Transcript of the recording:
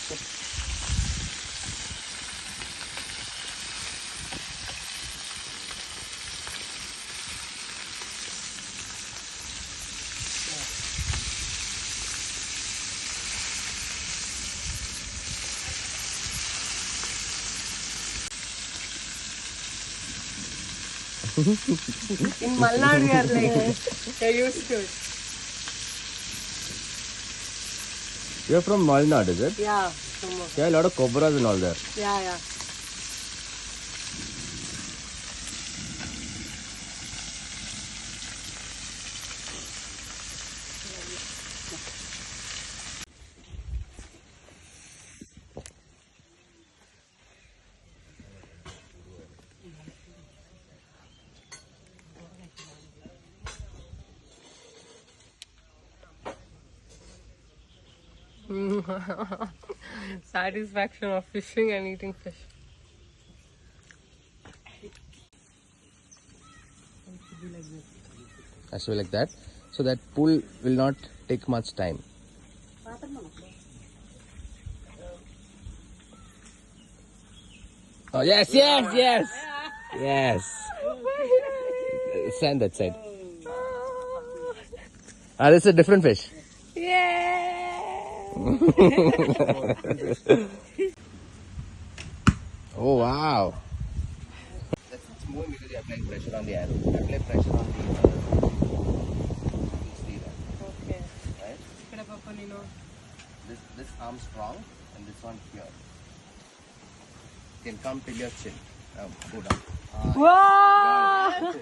In Malnad we are like, they're used to it. You're from Malnad, is it? Yeah. Yeah, a lot of cobras and all there. Yeah, yeah. Satisfaction of fishing and eating fish. Has to be like that. So that pull will not take much time. Oh, yes, yes, yes. Yes. Stand that side. Ah, this is a different fish. Yeah. Oh, wow. That's moving because you apply pressure on the arrow. Apply pressure on the see that. Okay. Right? This arm strong and this one here. You can come till your chin. Go down. Wow!